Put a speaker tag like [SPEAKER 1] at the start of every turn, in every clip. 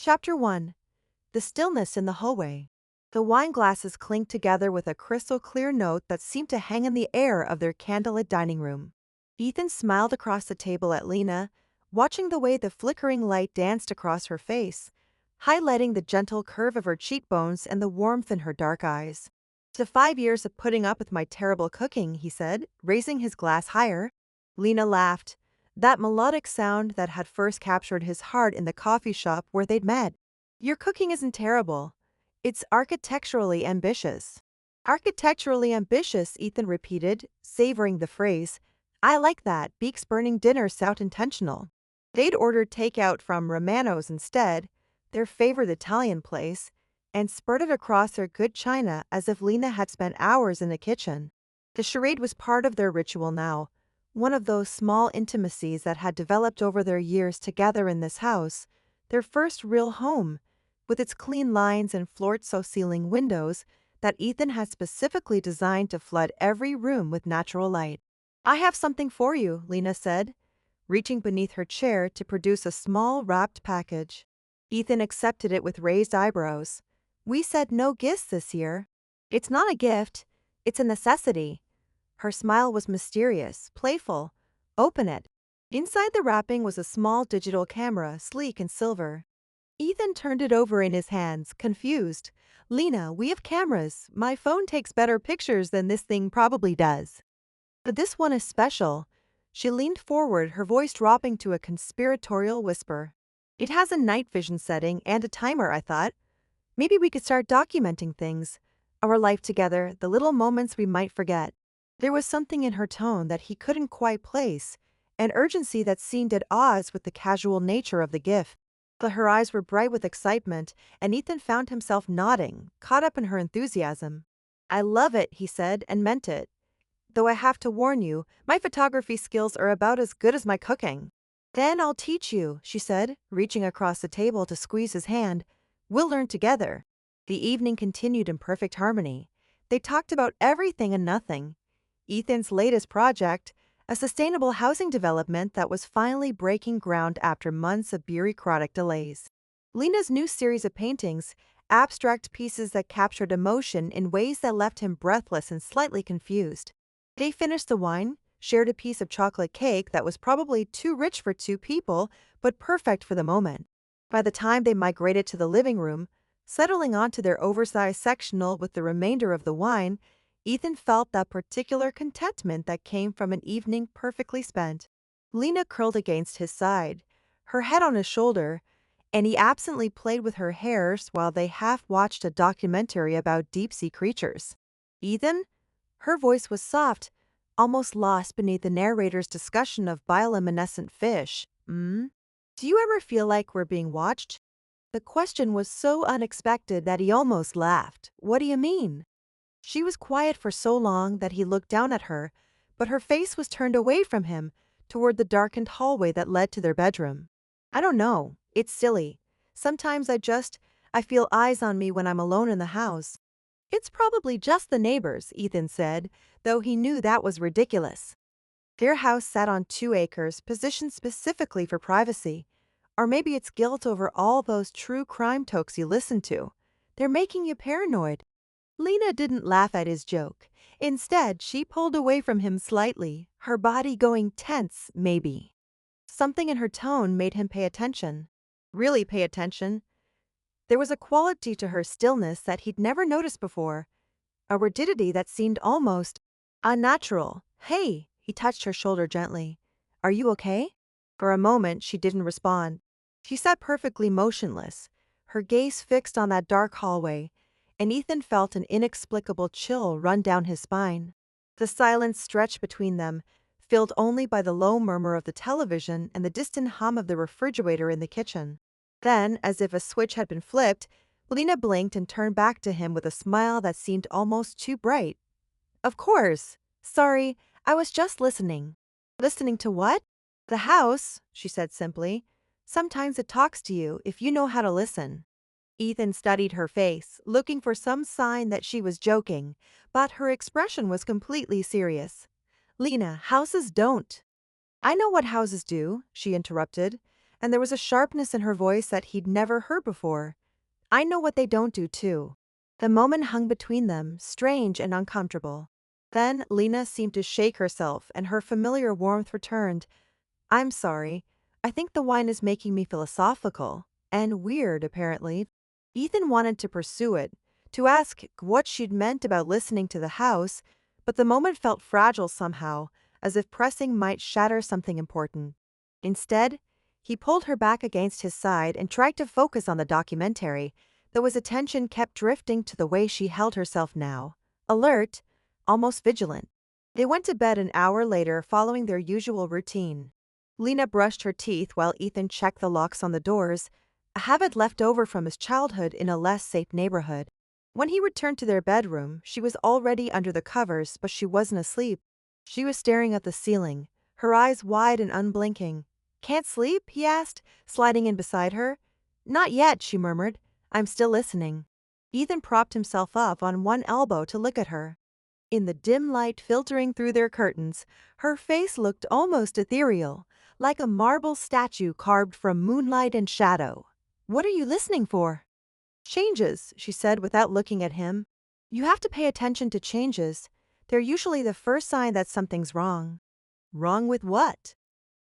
[SPEAKER 1] Chapter 1. The Stillness in the Hallway. The wine glasses clinked together with a crystal-clear note that seemed to hang in the air of their candlelit dining room. Ethan smiled across the table at Lena, watching the way the flickering light danced across her face, highlighting the gentle curve of her cheekbones and the warmth in her dark eyes. "To 5 years of putting up with my terrible cooking," he said, raising his glass higher. Lena laughed, that melodic sound that had first captured his heart in the coffee shop where they'd met. "Your cooking isn't terrible. It's architecturally ambitious." "Architecturally ambitious," Ethan repeated, savoring the phrase. "I like that. Beaks burning dinner sound intentional." They'd ordered takeout from Romano's instead, their favorite Italian place, and spurted across their good china as if Lena had spent hours in the kitchen. The charade was part of their ritual now, one of those small intimacies that had developed over their years together in this house, their first real home, with its clean lines and floor-to-ceiling windows that Ethan had specifically designed to flood every room with natural light. "I have something for you," Lena said, reaching beneath her chair to produce a small wrapped package. Ethan accepted it with raised eyebrows. "We said no gifts this year." "It's not a gift. It's a necessity." Her smile was mysterious, playful. "Open it." Inside the wrapping was a small digital camera, sleek and silver. Ethan turned it over in his hands, confused. "Lena, we have cameras. My phone takes better pictures than this thing probably does. But this one is special." She leaned forward, her voice dropping to a conspiratorial whisper. "It has a night vision setting and a timer," I thought. "Maybe we could start documenting things. Our life together, the little moments we might forget." There was something in her tone that he couldn't quite place, an urgency that seemed at odds with the casual nature of the gift. But her eyes were bright with excitement, and Ethan found himself nodding, caught up in her enthusiasm. "I love it," he said, and meant it. "Though I have to warn you, my photography skills are about as good as my cooking." "Then I'll teach you," she said, reaching across the table to squeeze his hand. "We'll learn together." The evening continued in perfect harmony. They talked about everything and nothing. Ethan's latest project, a sustainable housing development that was finally breaking ground after months of bureaucratic delays. Lena's new series of paintings, abstract pieces that captured emotion in ways that left him breathless and slightly confused. They finished the wine, shared a piece of chocolate cake that was probably too rich for two people, but perfect for the moment. By the time they migrated to the living room, settling onto their oversized sectional with the remainder of the wine, Ethan felt that particular contentment that came from an evening perfectly spent. Lena curled against his side, her head on his shoulder, and he absently played with her hairs while they half-watched a documentary about deep-sea creatures. "Ethan?" Her voice was soft, almost lost beneath the narrator's discussion of bioluminescent fish. "Do you ever feel like we're being watched?" The question was so unexpected that he almost laughed. "What do you mean?" She was quiet for so long that he looked down at her, but her face was turned away from him, toward the darkened hallway that led to their bedroom. "I don't know. It's silly. Sometimes I feel eyes on me when I'm alone in the house." "It's probably just the neighbors," Ethan said, though he knew that was ridiculous. Their house sat on 2 acres, positioned specifically for privacy. Or maybe it's guilt over all those true crime tokes you listen to. They're making you paranoid. Lena didn't laugh at his joke. Instead, she pulled away from him slightly, her body going tense, maybe. Something in her tone made him pay attention. Really pay attention. There was a quality to her stillness that he'd never noticed before, a rigidity that seemed almost unnatural. "Hey," he touched her shoulder gently. "Are you okay?" For a moment, she didn't respond. She sat perfectly motionless, her gaze fixed on that dark hallway, and Ethan felt an inexplicable chill run down his spine. The silence stretched between them, filled only by the low murmur of the television and the distant hum of the refrigerator in the kitchen. Then, as if a switch had been flipped, Lena blinked and turned back to him with a smile that seemed almost too bright. "Of course. Sorry, I was just listening." "Listening to what?" "The house," she said simply. "Sometimes it talks to you if you know how to listen." Ethan studied her face, looking for some sign that she was joking, but her expression was completely serious. "Lena, houses don't." "I know what houses do," she interrupted. and there was a sharpness in her voice that he'd never heard before. I know what they don't do, too. The moment hung between them, strange and uncomfortable. Then Lena seemed to shake herself, and her familiar warmth returned. I'm sorry. I think the wine is making me philosophical. And weird, apparently. Ethan wanted to pursue it, to ask what she'd meant about listening to the house, but the moment felt fragile somehow, as if pressing might shatter something important. Instead, he pulled her back against his side and tried to focus on the documentary, though his attention kept drifting to the way she held herself now. Alert, almost vigilant. They went to bed an hour later following their usual routine. Lena brushed her teeth while Ethan checked the locks on the doors, a habit left over from his childhood in a less safe neighborhood. When he returned to their bedroom, she was already under the covers, but she wasn't asleep. She was staring at the ceiling, her eyes wide and unblinking. Can't sleep? He asked, sliding in beside her. Not yet, she murmured. I'm still listening. Ethan propped himself up on one elbow to look at her. In the dim light filtering through their curtains, her face looked almost ethereal, like a marble statue carved from moonlight and shadow. What are you listening for? Changes, she said without looking at him. You have to pay attention to changes. They're usually the first sign that something's wrong. Wrong with what?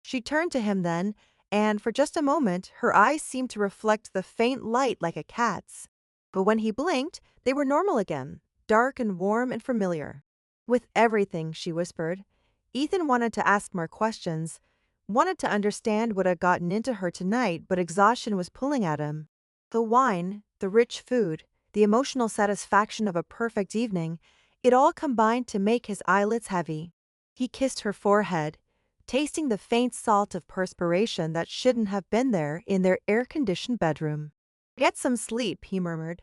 [SPEAKER 1] She turned to him then, and for just a moment, her eyes seemed to reflect the faint light like a cat's. But when he blinked, they were normal again, dark and warm and familiar. With everything, she whispered. Ethan wanted to ask more questions, wanted to understand what had gotten into her tonight, but exhaustion was pulling at him. The wine, the rich food, the emotional satisfaction of a perfect evening, it all combined to make his eyelids heavy. He kissed her forehead, tasting the faint salt of perspiration that shouldn't have been there in their air-conditioned bedroom. Get some sleep, he murmured.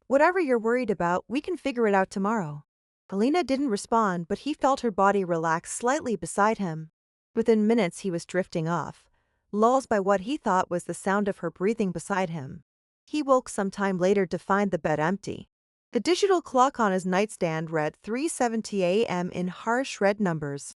[SPEAKER 1] Whatever you're worried about, we can figure it out tomorrow. Helena didn't respond, but he felt her body relax slightly beside him. Within minutes he was drifting off, lulled by what he thought was the sound of her breathing beside him. He woke some time later to find the bed empty. The digital clock on his nightstand read 3:70 a.m. in harsh red numbers.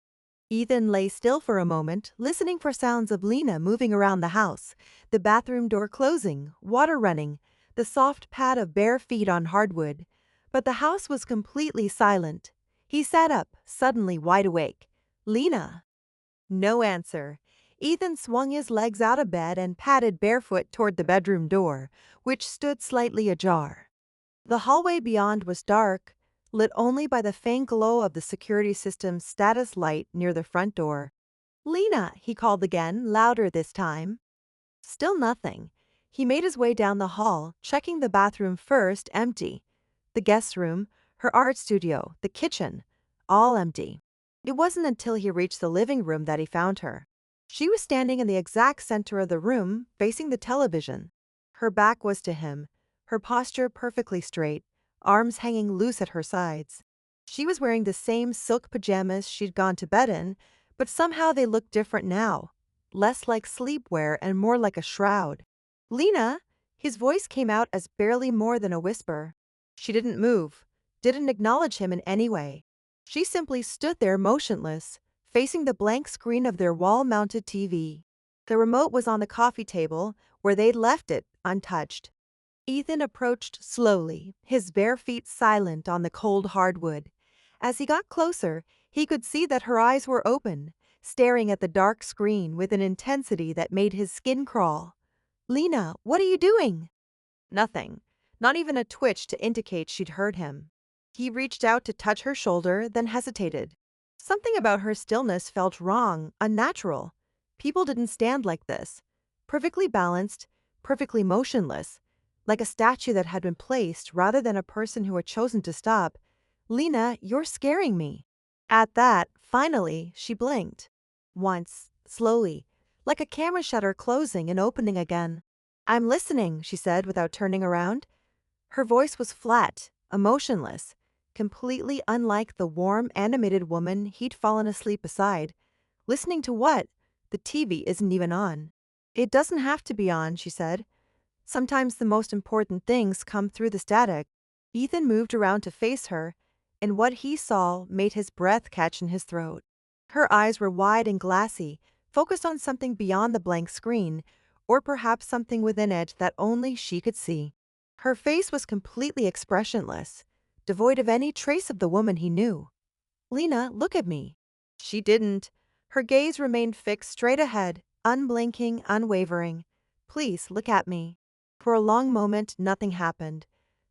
[SPEAKER 1] Ethan lay still for a moment, listening for sounds of Lena moving around the house, the bathroom door closing, water running, the soft pad of bare feet on hardwood. But the house was completely silent. He sat up, suddenly wide awake. Lena. No answer. Ethan swung his legs out of bed and padded barefoot toward the bedroom door, which stood slightly ajar. The hallway beyond was dark, lit only by the faint glow of the security system's status light near the front door. Lena, he called again, louder this time. Still nothing. He made his way down the hall, checking the bathroom first, empty. The guest room, her art studio, the kitchen, all empty. It wasn't until he reached the living room that he found her. She was standing in the exact center of the room, facing the television. Her back was to him, her posture perfectly straight, arms hanging loose at her sides. She was wearing the same silk pajamas she'd gone to bed in, but somehow they looked different now, less like sleepwear and more like a shroud. Lena! His voice came out as barely more than a whisper. She didn't move, didn't acknowledge him in any way. She simply stood there motionless, facing the blank screen of their wall-mounted TV. The remote was on the coffee table, where they'd left it, untouched. Ethan approached slowly, his bare feet silent on the cold hardwood. As he got closer, he could see that her eyes were open, staring at the dark screen with an intensity that made his skin crawl. Lena, what are you doing? Nothing. Not even a twitch to indicate she'd heard him. He reached out to touch her shoulder, then hesitated. Something about her stillness felt wrong, unnatural. People didn't stand like this. Perfectly balanced, perfectly motionless, like a statue that had been placed rather than a person who had chosen to stop. Lena, you're scaring me. At that, finally, she blinked. Once, slowly, like a camera shutter closing and opening again. I'm listening, she said without turning around. Her voice was flat, emotionless, completely unlike the warm, animated woman he'd fallen asleep beside. Listening to what? The TV isn't even on. It doesn't have to be on, she said. Sometimes the most important things come through the static. Ethan moved around to face her, and what he saw made his breath catch in his throat. Her eyes were wide and glassy, focused on something beyond the blank screen, or perhaps something within it that only she could see. Her face was completely expressionless, devoid of any trace of the woman he knew. "Lena, look at me." She didn't. Her gaze remained fixed straight ahead, unblinking, unwavering. "Please, look at me." For a long moment, nothing happened.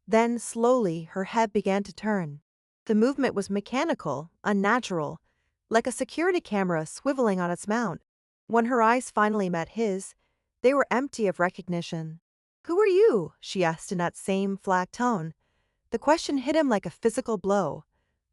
[SPEAKER 1] Then, slowly, her head began to turn. The movement was mechanical, unnatural, like a security camera swiveling on its mount. When her eyes finally met his, they were empty of recognition. "Who are you?" she asked in that same flat tone. The question hit him like a physical blow.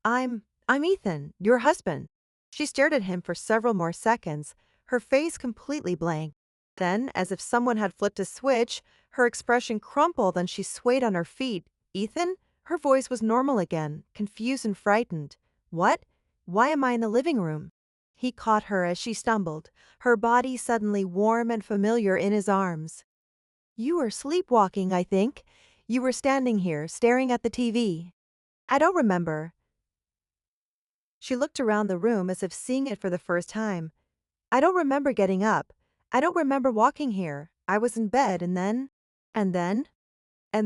[SPEAKER 1] I'm Ethan, your husband." She stared at him for several more seconds, her face completely blank. Then, as if someone had flipped a switch, her expression crumpled and she swayed on her feet. "Ethan?" Her voice was normal again, confused and frightened. "What? Why am I in the living room?" He caught her as she stumbled, her body suddenly warm and familiar in his arms. "You were sleepwalking, I think. You were standing here, staring at the TV." "I don't remember." She looked around the room as if seeing it for the first time. "I don't remember getting up. I don't remember walking here. I was in bed and then, and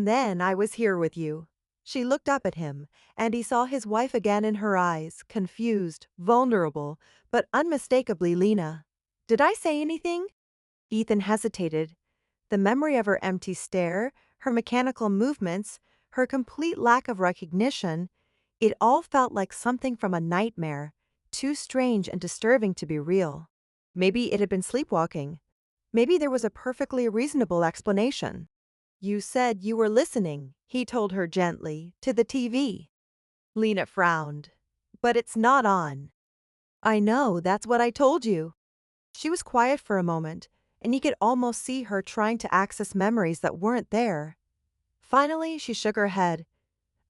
[SPEAKER 1] then I was here with you." She looked up at him, and he saw his wife again in her eyes, confused, vulnerable, but unmistakably Lena. "Did I say anything?" Ethan hesitated. The memory of her empty stare, her mechanical movements, her complete lack of recognition, it all felt like something from a nightmare, too strange and disturbing to be real. Maybe it had been sleepwalking. Maybe there was a perfectly reasonable explanation. "You said you were listening," he told her gently, "to the TV." Lena frowned. "But it's not on." "I know, that's what I told you." She was quiet for a moment, and he could almost see her trying to access memories that weren't there. Finally, she shook her head.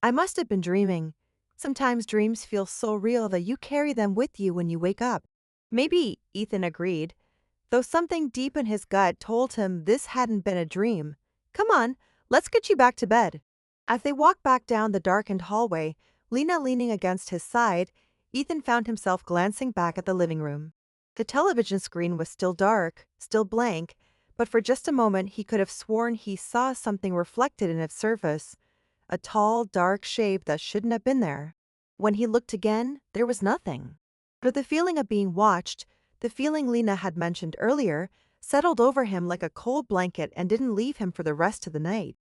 [SPEAKER 1] "I must have been dreaming. Sometimes dreams feel so real that you carry them with you when you wake up." "Maybe," Ethan agreed, though something deep in his gut told him this hadn't been a dream. "Come on, let's get you back to bed." As they walked back down the darkened hallway, Lena leaning against his side, Ethan found himself glancing back at the living room. The television screen was still dark, still blank, but for just a moment he could have sworn he saw something reflected in its surface, a tall, dark shape that shouldn't have been there. When he looked again, there was nothing. But the feeling of being watched, the feeling Lena had mentioned earlier, settled over him like a cold blanket and didn't leave him for the rest of the night.